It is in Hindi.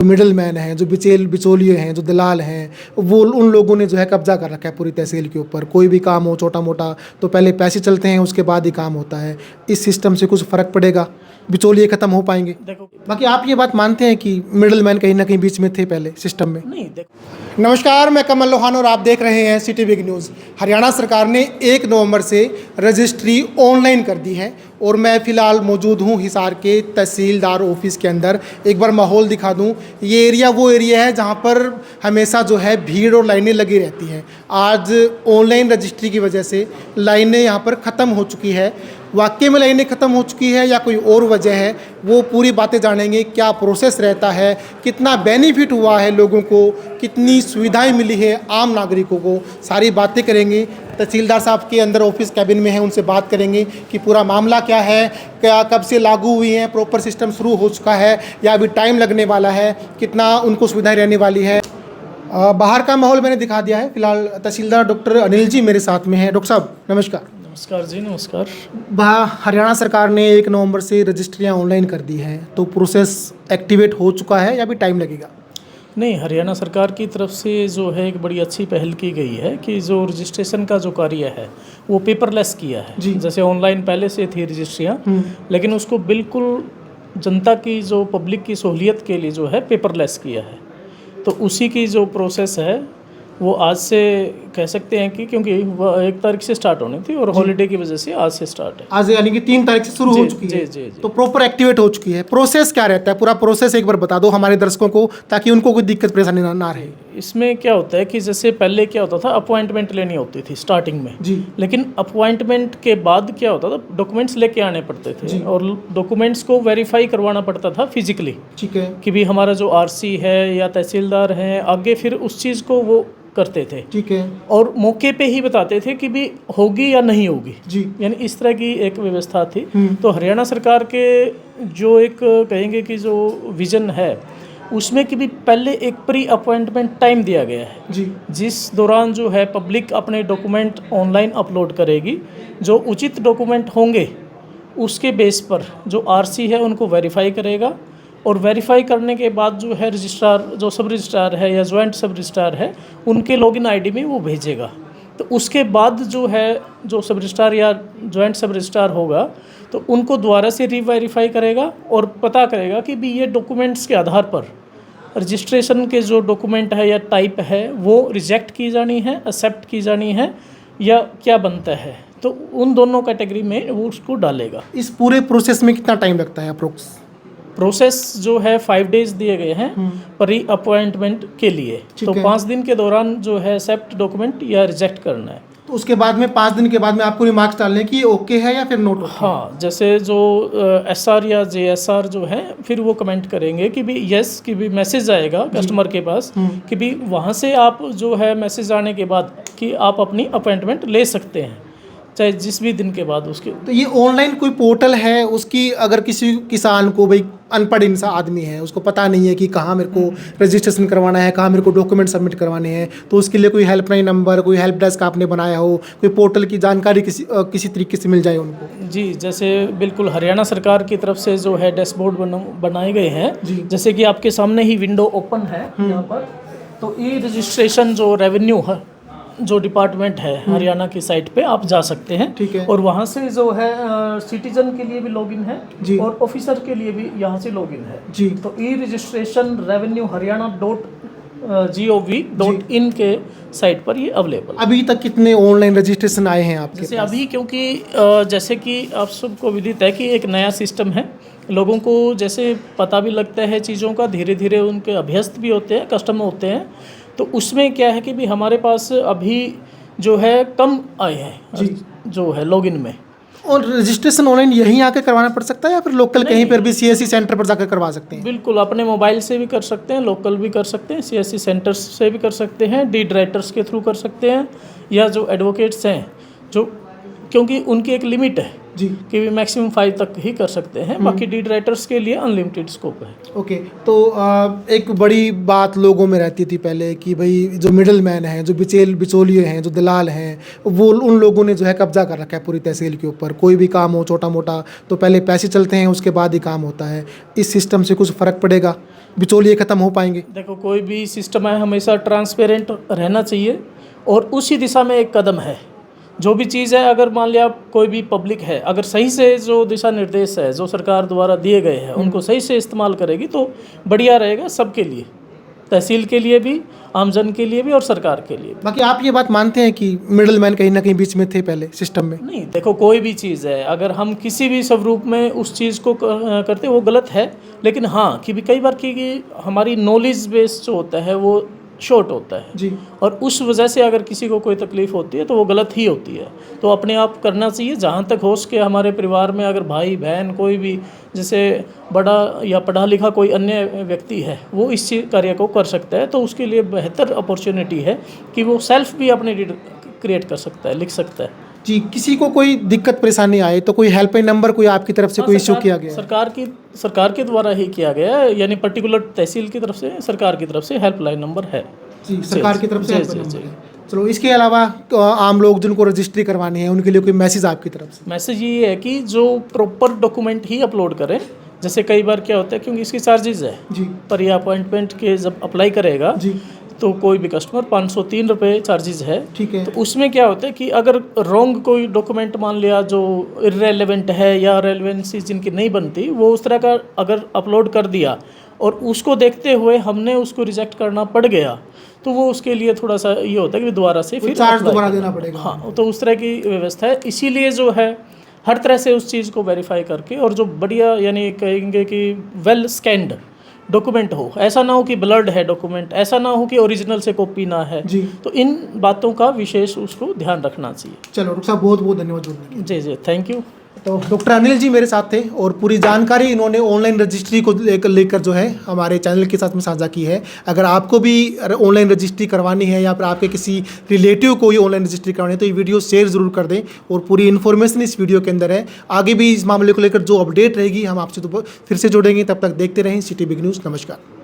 मिडल मैन हैं, जो बिचौलिए हैं, जो दलाल हैं, वो उन लोगों ने जो है कब्जा कर रखा है पूरी तहसील के ऊपर। कोई भी काम हो छोटा मोटा तो पहले पैसे चलते हैं, उसके बाद ही काम होता है। इस सिस्टम से कुछ फ़र्क पड़ेगा, बिचौलिए ख़त्म हो पाएंगे। देखो, बाकी आप ये बात मानते हैं कि मिडल मैन कहीं ना कहीं बीच में थे पहले सिस्टम में? नहीं देखो, नमस्कार, मैं कमल लोहान और आप देख रहे हैं सिटी बिग न्यूज़। हरियाणा सरकार ने 1 नवंबर से रजिस्ट्री ऑनलाइन कर दी है और मैं फ़िलहाल मौजूद हूँ हिसार के तहसीलदार ऑफिस के अंदर। एक बार माहौल दिखा दूँ। ये एरिया वो एरिया है जहाँ पर हमेशा जो है भीड़ और लाइनें लगी रहती हैं। आज ऑनलाइन रजिस्ट्री की वजह से लाइनें यहाँ पर ख़त्म हो चुकी है। वाकई में लाइनें ख़त्म हो चुकी है या कोई और वजह है, वो पूरी बातें जानेंगे। क्या प्रोसेस रहता है, कितना बेनिफिट हुआ है लोगों को, कितनी सुविधाएं मिली है आम नागरिकों को, सारी बातें करेंगे। तहसीलदार साहब के अंदर ऑफिस कैबिन में है, उनसे बात करेंगे कि पूरा मामला क्या है, क्या कब से लागू हुई है, प्रॉपर सिस्टम शुरू हो चुका है या अभी टाइम लगने वाला है, कितना उनको सुविधाएँ रहने वाली है। बाहर का माहौल मैंने दिखा दिया है। फिलहाल तहसीलदार डॉक्टर अनिल जी मेरे साथ में हैं। डॉक्टर साहब नमस्कार। नमस्कार जी, नमस्कार। हरियाणा सरकार ने 1 नवंबर से रजिस्ट्रियाँ ऑनलाइन कर दी हैं, तो प्रोसेस एक्टिवेट हो चुका है या भी टाइम लगेगा? नहीं, हरियाणा सरकार की तरफ से जो है एक बड़ी अच्छी पहल की गई है कि जो रजिस्ट्रेशन का जो कार्य है वो पेपरलेस किया है। जैसे ऑनलाइन पहले से थी रजिस्ट्रियाँ, लेकिन उसको बिल्कुल जनता की जो पब्लिक की सहूलियत के लिए जो है पेपरलेस किया है। तो उसी की जो प्रोसेस है वो आज से कह सकते हैं कि, क्योंकि वह 1 तारीख से स्टार्ट होनी थी और हॉलीडे की वजह से आज से स्टार्ट है। आज यानी कि 3 तारीख से शुरू हो चुकी है। जी। तो प्रॉपर एक्टिवेट हो चुकी है। प्रोसेस क्या रहता है, पूरा प्रोसेस एक बार बता दो हमारे दर्शकों को, ताकि उनको कोई दिक्कत परेशानी ना रहे। इसमें क्या होता है कि जैसे पहले क्या होता था, अपॉइंटमेंट लेनी होती थी स्टार्टिंग में जी, लेकिन अपॉइंटमेंट के बाद क्या होता था, डॉक्यूमेंट्स लेके आने पड़ते थे और डॉक्यूमेंट्स को वेरीफाई करवाना पड़ता था फिजिकली। ठीक है कि भी हमारा जो आरसी है या तहसीलदार है, आगे फिर उस चीज़ को वो करते थे। ठीक है। और मौके पे ही बताते थे कि भी होगी या नहीं होगी जी, यानी इस तरह की एक व्यवस्था थी। तो हरियाणा सरकार के जो एक कहेंगे कि जो विजन है उसमें कि भी पहले एक प्री अपॉइंटमेंट टाइम दिया गया है जी, जिस दौरान जो है पब्लिक अपने डॉक्यूमेंट ऑनलाइन अपलोड करेगी। जो उचित डॉक्यूमेंट होंगे उसके बेस पर जो आरसी है उनको वेरीफाई करेगा और वेरीफाई करने के बाद जो है रजिस्ट्रार, जो सब रजिस्ट्रार है या जॉइंट सब रजिस्ट्रार है, उनके लॉगिन आईडी में वो भेजेगा। तो उसके बाद जो है जो सब रजिस्ट्रार या जॉइंट सब रजिस्ट्रार होगा तो उनको दोबारा से रीवेरीफाई करेगा और पता करेगा कि भी ये डॉक्यूमेंट्स के आधार पर रजिस्ट्रेशन के जो डॉक्यूमेंट है या टाइप है वो रिजेक्ट की जानी है, एक्सेप्ट की जानी है या क्या बनता है। तो उन दोनों कैटेगरी में वो उसको डालेगा। इस पूरे प्रोसेस में कितना टाइम लगता है अप्रोक्स? प्रोसेस जो है 5 डेज दिए गए हैं प्री अपॉइंटमेंट के लिए। तो 5 दिन के दौरान जो है एक्सेप्ट डॉक्यूमेंट या रिजेक्ट करना है। तो उसके बाद में 5 दिन के बाद में आपको रिमार्क्स डालने की ओके है या फिर नोट? हाँ, जैसे जो एसआर या जेएसआर जो है फिर वो कमेंट करेंगे कि भी यस, कि भी मैसेज आएगा कस्टमर के पास कि भी वहाँ से आप जो है मैसेज आने के बाद कि आप अपनी अपॉइंटमेंट ले सकते हैं चाहे जिस भी दिन के बाद उसके। तो ये ऑनलाइन कोई पोर्टल है उसकी, अगर किसी किसान को, भाई अनपढ़ इंसान आदमी है, उसको पता नहीं है कि कहाँ मेरे को रजिस्ट्रेशन करवाना है, कहाँ मेरे को डॉक्यूमेंट सबमिट करवाने हैं, तो उसके लिए कोई हेल्पलाइन नंबर, कोई हेल्प डेस्क आपने बनाया हो, कोई पोर्टल की जानकारी किसी तरीके से मिल जाए उनको? जी, जैसे बिल्कुल हरियाणा सरकार की तरफ से जो है डैशबोर्ड बनाए गए हैं। जैसे कि आपके सामने ही विंडो ओपन है यहाँ पर। तो ई रजिस्ट्रेशन जो रेवेन्यू है जो डिपार्टमेंट है हरियाणा की साइट पे आप जा सकते हैं। ठीक है। और वहाँ से जो है सिटीजन के लिए भी लॉगिन है और ऑफिसर के लिए भी यहाँ से लॉगिन है जी। तो ई रजिस्ट्रेशन रेवेन्यू हरियाणा.gov.in के साइट पर ये अवेलेबल। अभी तक कितने ऑनलाइन रजिस्ट्रेशन आए हैं आपके जैसे पास? अभी, क्योंकि जैसे कि आप सबको विदित है कि एक नया सिस्टम है, लोगों को जैसे पता भी लगता है चीज़ों का, धीरे धीरे उनके अभ्यस्त भी होते हैं, कस्टमर होते हैं। तो उसमें क्या है कि भी हमारे पास अभी जो है कम आए हैं जो है लॉगिन में। और रजिस्ट्रेशन ऑनलाइन यहीं आके करवाना पड़ सकता है या फिर लोकल कहीं पर भी सीएससी सेंटर पर जाकर करवा सकते हैं? बिल्कुल, अपने मोबाइल से भी कर सकते हैं, लोकल भी कर सकते हैं, सीएससी सेंटर्स से भी कर सकते हैं, डीड राइटर्स के थ्रू कर सकते हैं या जो एडवोकेट्स हैं जो, क्योंकि उनकी एक लिमिट है जी कि भी मैक्सिमम 5 तक ही कर सकते हैं। बाकी डीड राइटर्स के लिए अनलिमिटेड स्कोप है। ओके। तो एक बड़ी बात लोगों में रहती थी पहले कि भाई जो मिडल मैन हैं, जो बिचौलिए हैं, जो दलाल हैं, वो उन लोगों ने जो है कब्जा कर रखा है पूरी तहसील के ऊपर। कोई भी काम हो छोटा मोटा तो पहले पैसे चलते हैं, उसके बाद ही काम होता है। इस सिस्टम से कुछ फ़र्क पड़ेगा, बिचौलिए खत्म हो पाएंगे? देखो, कोई भी सिस्टम है हमेशा ट्रांसपेरेंट रहना चाहिए और उसी दिशा में एक कदम है। जो भी चीज़ है, अगर मान लिया कोई भी पब्लिक है, अगर सही से जो दिशा निर्देश है जो सरकार द्वारा दिए गए हैं उनको सही से इस्तेमाल करेगी तो बढ़िया रहेगा सबके लिए, तहसील के लिए भी, आमजन के लिए भी और सरकार के लिए भी। बाकी आप ये बात मानते हैं कि मिडल मैन कहीं ना कहीं बीच में थे पहले सिस्टम में? नहीं, देखो, कोई भी चीज़ है अगर हम किसी भी स्वरूप में उस चीज़ को करते वो गलत है, लेकिन हाँ कि भी कई बार कि हमारी नॉलेज बेस जो होता है वो शॉर्ट होता है जी। और उस वजह से अगर किसी को कोई तकलीफ़ होती है तो वो गलत ही होती है। तो अपने आप करना चाहिए, जहाँ तक हो सके हमारे परिवार में अगर भाई बहन कोई भी जैसे बड़ा या पढ़ा लिखा कोई अन्य व्यक्ति है वो इस कार्य को कर सकता है, तो उसके लिए बेहतर अपॉर्चुनिटी है कि वो सेल्फ भी अपने क्रिएट कर सकता है, लिख सकता है। जी, किसी को कोई दिक्कत परेशानी आए तो कोई हेल्पलाइन नंबर कोई आपकी तरफ से कोई इशू किया गया है? सरकार के द्वारा ही किया गया है, यानी पर्टिकुलर तहसील की तरफ से, सरकार की तरफ से हेल्पलाइन नंबर है। जी, सरकार की तरफ से जी, हेल्पलाइन जी, नंबर है। चलो, इसके अलावा आम लोग जिनको रजिस्ट्री करवानी है उनके लिए कोई मैसेज आपकी तरफ से? मैसेज ये है कि जो प्रॉपर डॉक्यूमेंट ही अपलोड करें। जैसे कई बार क्या होता है, क्योंकि इसकी चार्जेज है जी पर ये अपॉइंटमेंट के जब अप्लाई करेगा जी, तो कोई भी कस्टमर 503 रुपये चार्जेस है। ठीक है। तो उसमें क्या होता है कि अगर रॉन्ग कोई डॉक्यूमेंट मान लिया जो इररेलेवेंट है या रेलेवेंसी जिनकी नहीं बनती, वो उस तरह का अगर अपलोड कर दिया और उसको देखते हुए हमने उसको रिजेक्ट करना पड़ गया, तो वो उसके लिए थोड़ा सा ये होता है कि दोबारा से फिर चार्ज apply दोबारा करना देना पड़ेगा। हाँ, तो उस तरह की व्यवस्था है। इसीलिए जो है हर तरह से उस चीज़ को वेरीफाई करके और जो बढ़िया यानी कहेंगे कि वेल स्कैन्ड डॉक्यूमेंट हो, ऐसा ना हो कि ब्लर्ड है डॉक्यूमेंट, ऐसा ना हो कि ओरिजिनल से कॉपी ना है जी। तो इन बातों का विशेष उसको ध्यान रखना चाहिए। चलो डॉक्टर साहब, बहुत बहुत धन्यवाद जुड़ने के लिए। जी जी, थैंक यू। तो डॉक्टर अनिल जी मेरे साथ थे और पूरी जानकारी इन्होंने ऑनलाइन रजिस्ट्री को लेकर जो है हमारे चैनल के साथ में साझा की है। अगर आपको भी ऑनलाइन रजिस्ट्री करवानी है या फिर आपके किसी रिलेटिव को ही ऑनलाइन रजिस्ट्री करवानी है तो ये वीडियो शेयर ज़रूर कर दें और पूरी इन्फॉर्मेशन इस वीडियो के अंदर है। आगे भी इस मामले को लेकर जो अपडेट रहेगी हम आपसे तो फिर से जुड़ेंगे। तब तक देखते रहें सिटी बिग न्यूज़। नमस्कार।